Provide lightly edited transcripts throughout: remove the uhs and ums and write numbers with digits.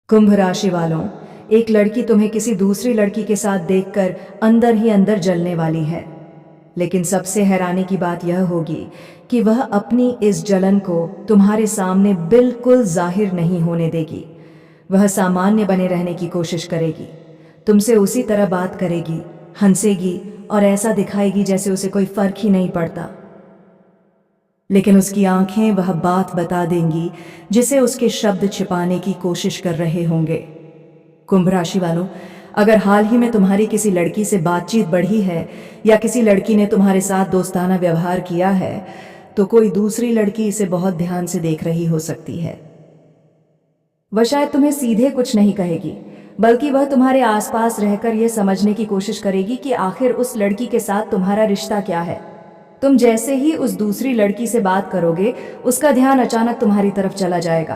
कुंभ राशि वालों, एक लड़की तुम्हें किसी दूसरी लड़की के साथ देखकर अंदर ही अंदर जलने वाली है। लेकिन सबसे हैरानी की बात यह होगी कि वह अपनी इस जलन को तुम्हारे सामने बिल्कुल जाहिर नहीं होने देगी। वह सामान्य बने रहने की कोशिश करेगी, तुमसे उसी तरह बात करेगी, हंसेगी और ऐसा दिखाएगी जैसे उसे कोई फर्क ही नहीं पड़ता। लेकिन उसकी आंखें वह बात बता देंगी जिसे उसके शब्द छिपाने की कोशिश कर रहे होंगे। कुंभ राशि वालों, अगर हाल ही में तुम्हारी किसी लड़की से बातचीत बढ़ी है या किसी लड़की ने तुम्हारे साथ दोस्ताना व्यवहार किया है, तो कोई दूसरी लड़की इसे बहुत ध्यान से देख रही हो सकती है। वह शायद तुम्हें सीधे कुछ नहीं कहेगी, बल्कि वह तुम्हारे आसपास रहकर यह समझने की कोशिश करेगी कि आखिर उस लड़की के साथ तुम्हारा रिश्ता क्या है। तुम जैसे ही उस दूसरी लड़की से बात करोगे, उसका ध्यान अचानक तुम्हारी तरफ चला जाएगा।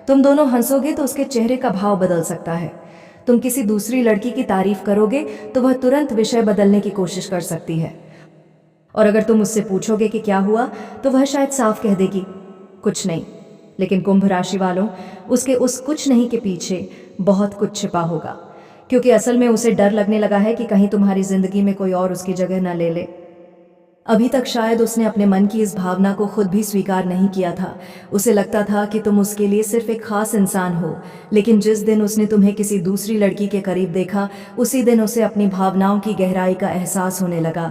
तुम दोनों हंसोगे तो उसके चेहरे का भाव बदल सकता है। तुम किसी दूसरी लड़की की तारीफ करोगे तो वह तुरंत विषय बदलने की कोशिश कर सकती है। और अगर तुम उससे पूछोगे कि क्या हुआ, तो वह शायद साफ कह देगी, कुछ नहीं। लेकिन कुंभ राशि वालों, उसके उस कुछ नहीं के पीछे बहुत कुछ छिपा होगा, क्योंकि असल में उसे डर लगने लगा है कि कहीं तुम्हारी जिंदगी में कोई और उसकी जगह न ले ले। अभी तक शायद उसने अपने मन की इस भावना को खुद भी स्वीकार नहीं किया था। उसे लगता था कि तुम उसके लिए सिर्फ एक खास इंसान हो, लेकिन जिस दिन उसने तुम्हें किसी दूसरी लड़की के करीब देखा, उसी दिन उसे अपनी भावनाओं की गहराई का एहसास होने लगा।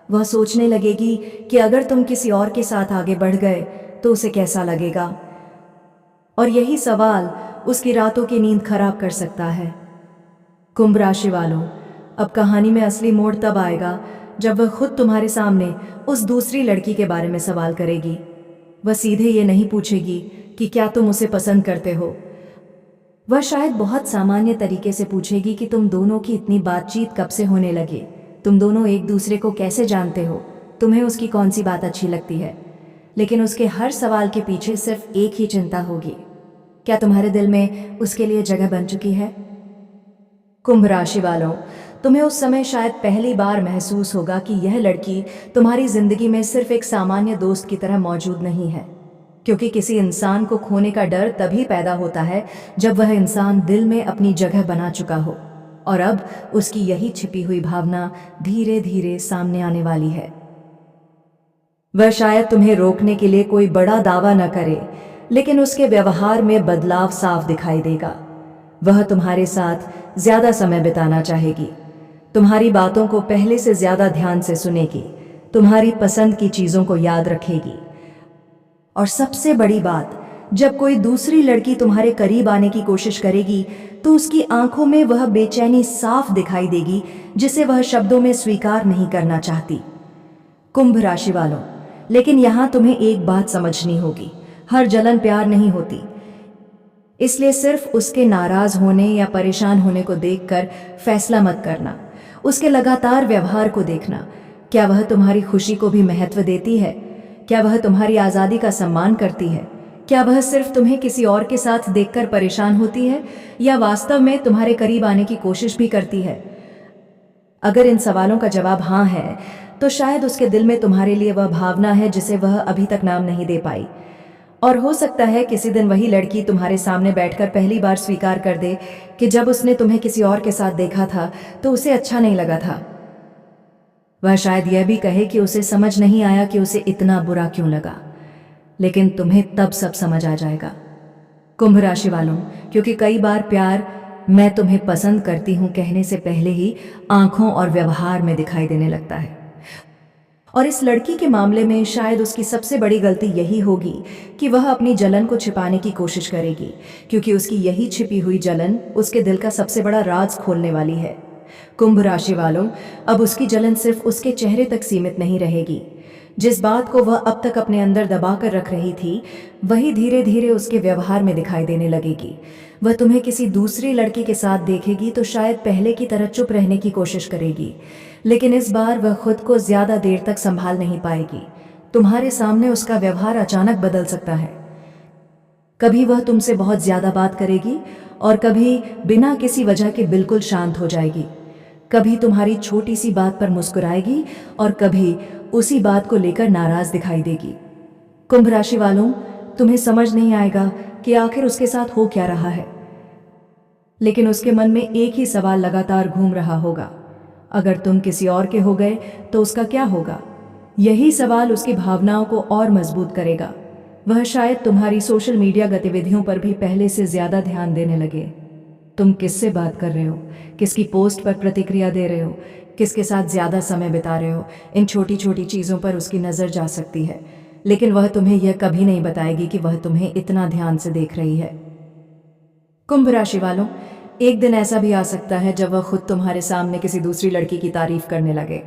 वह सोचने लगेगी कि अगर तुम किसी और के साथ आगे बढ़ गए तो उसे कैसा लगेगा, और यही सवाल उसकी रातों की नींद खराब कर सकता है। कुंभ राशि वालों, अब कहानी में असली मोड़ तब आएगा जब वह खुद तुम्हारे सामने उस दूसरी लड़की के बारे में सवाल करेगी। वह सीधे ये नहीं पूछेगी कि क्या तुम उसे पसंद करते हो। वह शायद बहुत सामान्य तरीके से पूछेगी कि तुम दोनों की इतनी बातचीत कब से होने लगी, तुम दोनों एक दूसरे को कैसे जानते हो, तुम्हें उसकी कौन सी बात अच्छी लगती है। लेकिन उसके हर सवाल के पीछे सिर्फ एक ही चिंता होगी, क्या तुम्हारे दिल में उसके लिए जगह बन चुकी है। कुंभ राशि वालों, तुम्हें उस समय शायद पहली बार महसूस होगा कि यह लड़की तुम्हारी जिंदगी में सिर्फ एक सामान्य दोस्त की तरह मौजूद नहीं है, क्योंकि किसी इंसान को खोने का डर तभी पैदा होता है जब वह इंसान दिल में अपनी जगह बना चुका हो, और अब उसकी यही छिपी हुई भावना धीरे धीरे सामने आने वाली है। वह शायद तुम्हें रोकने के लिए कोई बड़ा दावा न करे, लेकिन उसके व्यवहार में बदलाव साफ दिखाई देगा। वह तुम्हारे साथ ज्यादा समय बिताना चाहेगी, तुम्हारी बातों को पहले से ज्यादा ध्यान से सुनेगी, तुम्हारी पसंद की चीजों को याद रखेगी। और सबसे बड़ी बात, जब कोई दूसरी लड़की तुम्हारे करीब आने की कोशिश करेगी तो उसकी आंखों में वह बेचैनी साफ दिखाई देगी जिसे वह शब्दों में स्वीकार नहीं करना चाहती। कुंभ राशि वालों, लेकिन यहां तुम्हें एक बात समझनी होगी, हर जलन प्यार नहीं होती। इसलिए सिर्फ उसके नाराज होने या परेशान होने को देखकर फैसला मत करना। उसके लगातार व्यवहार को देखना, क्या वह तुम्हारी खुशी को भी महत्व देती है, क्या वह तुम्हारी आज़ादी का सम्मान करती है, क्या वह सिर्फ तुम्हें किसी और के साथ देखकर परेशान होती है या वास्तव में तुम्हारे करीब आने की कोशिश भी करती है। अगर इन सवालों का जवाब हाँ है, तो शायद उसके दिल में तुम्हारे लिए वह भावना है जिसे वह अभी तक नाम नहीं दे पाई। और हो सकता है किसी दिन वही लड़की तुम्हारे सामने बैठकर पहली बार स्वीकार कर दे कि जब उसने तुम्हें किसी और के साथ देखा था तो उसे अच्छा नहीं लगा था। वह शायद यह भी कहे कि उसे समझ नहीं आया कि उसे इतना बुरा क्यों लगा, लेकिन तुम्हें तब सब समझ आ जाएगा। कुंभ राशि वालों, क्योंकि कई बार प्यार मैं तुम्हें पसंद करती हूं कहने से पहले ही आंखों और व्यवहार में दिखाई देने लगता है। और इस लड़की के मामले में शायद उसकी सबसे बड़ी गलती यही होगी कि वह अपनी जलन को छिपाने की कोशिश करेगी, क्योंकि उसकी यही छिपी हुई जलन उसके दिल का सबसे बड़ा राज खोलने वाली है। कुंभ राशि वालों, अब उसकी जलन सिर्फ उसके चेहरे तक सीमित नहीं रहेगी। जिस बात को वह अब तक अपने अंदर दबा कर रख रही थी, वही धीरे धीरे उसके व्यवहार में दिखाई देने लगेगी। वह तुम्हें किसी दूसरी लड़की के साथ देखेगी तो शायद पहले की तरह चुप रहने की कोशिश करेगी, लेकिन इस बार वह खुद को ज्यादा देर तक संभाल नहीं पाएगी। तुम्हारे सामने उसका व्यवहार अचानक बदल सकता है। कभी वह तुमसे बहुत ज्यादा बात करेगी और कभी बिना किसी वजह के बिल्कुल शांत हो जाएगी। कभी तुम्हारी छोटी सी बात पर मुस्कुराएगी और कभी उसी बात को लेकर नाराज दिखाई देगी। कुंभ राशि वालों, तुम्हें समझ नहीं आएगा कि आखिर उसके साथ हो क्या रहा है। लेकिन उसके मन में एक ही सवाल लगातार घूम रहा होगा, अगर तुम किसी और के हो गए तो उसका क्या होगा। यही सवाल उसकी भावनाओं को और मजबूत करेगा। वह शायद तुम्हारी सोशल मीडिया गतिविधियों पर भी पहले से ज्यादा ध्यान देने लगे। तुम किससे बात कर रहे हो, किसकी पोस्ट पर प्रतिक्रिया दे रहे हो, किसके साथ ज्यादा समय बिता रहे हो, इन छोटी छोटी चीजों पर उसकी नजर जा सकती है, लेकिन वह तुम्हें यह कभी नहीं बताएगी कि वह तुम्हें इतना ध्यान से देख रही है। कुंभ राशि वालों, एक दिन ऐसा भी आ सकता है जब वह खुद तुम्हारे सामने किसी दूसरी लड़की की तारीफ करने लगे।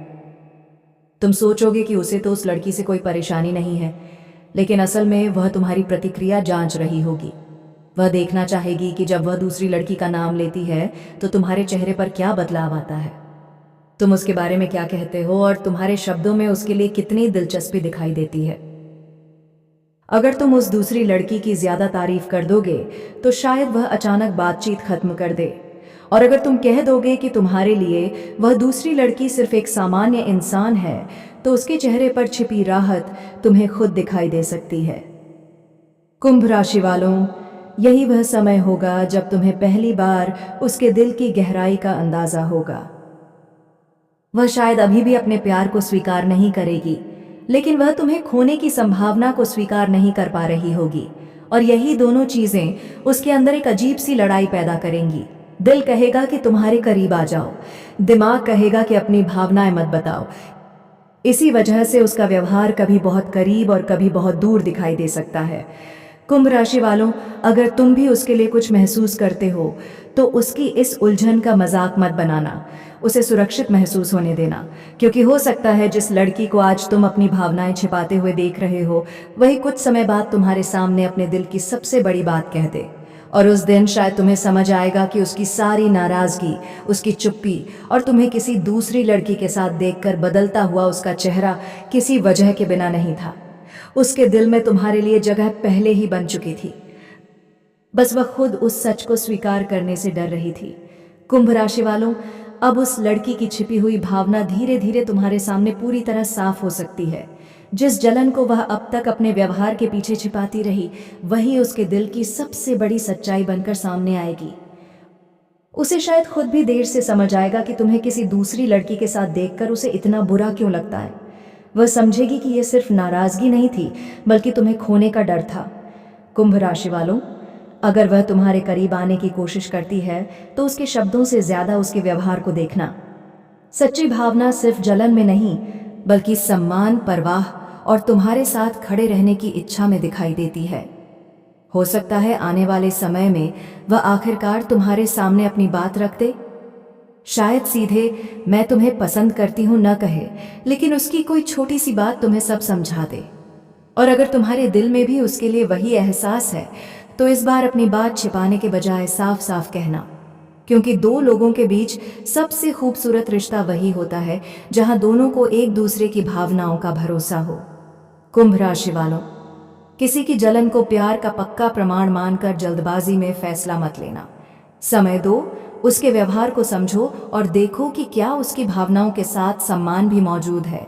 तुम सोचोगे कि उसे तो उस लड़की से कोई परेशानी नहीं है, लेकिन असल में वह तुम्हारी प्रतिक्रिया जांच रही होगी। वह देखना चाहेगी कि जब वह दूसरी लड़की का नाम लेती है तो तुम्हारे चेहरे पर क्या बदलाव आता है, तुम उसके बारे में क्या कहते हो और तुम्हारे शब्दों में उसके लिए कितनी दिलचस्पी दिखाई देती है। अगर तुम उस दूसरी लड़की की ज्यादा तारीफ कर दोगे तो शायद वह अचानक बातचीत खत्म कर दे, और अगर तुम कह दोगे कि तुम्हारे लिए वह दूसरी लड़की सिर्फ एक सामान्य इंसान है तो उसके चेहरे पर छिपी राहत तुम्हें खुद दिखाई दे सकती है। कुंभ राशि वालों, यही वह समय होगा जब तुम्हें पहली बार उसके दिल की गहराई का अंदाजा होगा। वह शायद अभी भी अपने प्यार को स्वीकार नहीं करेगी, लेकिन वह तुम्हें खोने की संभावना को स्वीकार नहीं कर पा रही होगी, और यही दोनों चीजें उसके अंदर एक अजीब सी लड़ाई पैदा करेंगी। दिल कहेगा कि तुम्हारे करीब आ जाओ, दिमाग कहेगा कि अपनी भावनाएं मत बताओ। इसी वजह से उसका व्यवहार कभी बहुत करीब और कभी बहुत दूर दिखाई दे सकता है। कुंभ राशि वालों, अगर तुम भी उसके लिए कुछ महसूस करते हो तो उसकी इस उलझन का मजाक मत बनाना, उसे सुरक्षित महसूस होने देना, क्योंकि हो सकता है जिस लड़की को आज तुम अपनी भावनाएं छिपाते हुए देख रहे हो वही कुछ समय बाद तुम्हारे सामने अपने दिल की सबसे बड़ी बात कह दे, और उस दिन शायद तुम्हें समझ आएगा कि उसकी सारी नाराजगी, उसकी चुप्पी और तुम्हें किसी दूसरी लड़की के साथ देखकर बदलता हुआ उसका चेहरा किसी वजह के बिना नहीं था। उसके दिल में तुम्हारे लिए जगह पहले ही बन चुकी थी, बस वह खुद उस सच को स्वीकार करने से डर रही थी। कुंभ राशि वालों, अब उस लड़की की छिपी हुई भावना धीरे धीरे तुम्हारे सामने पूरी तरह साफ हो सकती है। जिस जलन को वह अब तक अपने व्यवहार के पीछे छिपाती रही, वही उसके दिल की सबसे बड़ी सच्चाई बनकर सामने आएगी। उसे शायद खुद भी देर से समझ आएगा कि तुम्हें किसी दूसरी लड़की के साथ देखकर उसे इतना बुरा क्यों लगता है। वह समझेगी कि यह सिर्फ नाराजगी नहीं थी, बल्कि तुम्हें खोने का डर था। कुंभ राशि वालों, अगर वह तुम्हारे करीब आने की कोशिश करती है तो उसके शब्दों से ज्यादा उसके व्यवहार को देखना। सच्ची भावना सिर्फ जलन में नहीं, बल्कि सम्मान, परवाह और तुम्हारे साथ खड़े रहने की इच्छा में दिखाई देती है। हो सकता है आने वाले समय में वह आखिरकार तुम्हारे सामने अपनी बात रख दे। शायद सीधे मैं तुम्हें पसंद करती हूं न कहे, लेकिन उसकी कोई छोटी सी बात तुम्हें सब समझा दे। और अगर तुम्हारे दिल में भी उसके लिए वही एहसास है तो इस बार अपनी बात छिपाने के बजाय साफ साफ कहना, क्योंकि दो लोगों के बीच सबसे खूबसूरत रिश्ता वही होता है जहां दोनों को एक दूसरे की भावनाओं का भरोसा हो। कुंभ राशि वालों, किसी की जलन को प्यार का पक्का प्रमाण मानकर जल्दबाजी में फैसला मत लेना। समय दो, उसके व्यवहार को समझो और देखो कि क्या उसकी भावनाओं के साथ सम्मान भी मौजूद है।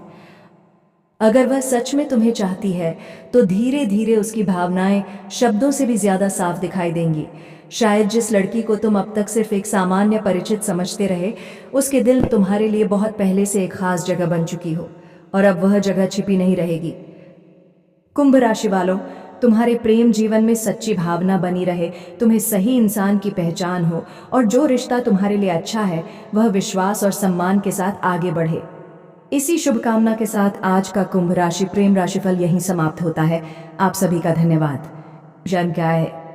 अगर वह सच में तुम्हें चाहती है तो धीरे धीरे उसकी भावनाएं शब्दों से भी ज्यादा साफ दिखाई देंगी। शायद जिस लड़की को तुम अब तक सिर्फ एक सामान्य परिचित समझते रहे, उसके दिल तुम्हारे लिए बहुत पहले से एक खास जगह बन चुकी हो, और अब वह जगह छिपी नहीं रहेगी। कुंभ राशि वालों, तुम्हारे प्रेम जीवन में सच्ची भावना बनी रहे, तुम्हें सही इंसान की पहचान हो, और जो रिश्ता तुम्हारे लिए अच्छा है वह विश्वास और सम्मान के साथ आगे बढ़े। इसी शुभकामना के साथ आज का कुंभ राशि प्रेम राशिफल यहीं समाप्त होता है। आप सभी का धन्यवाद। जय।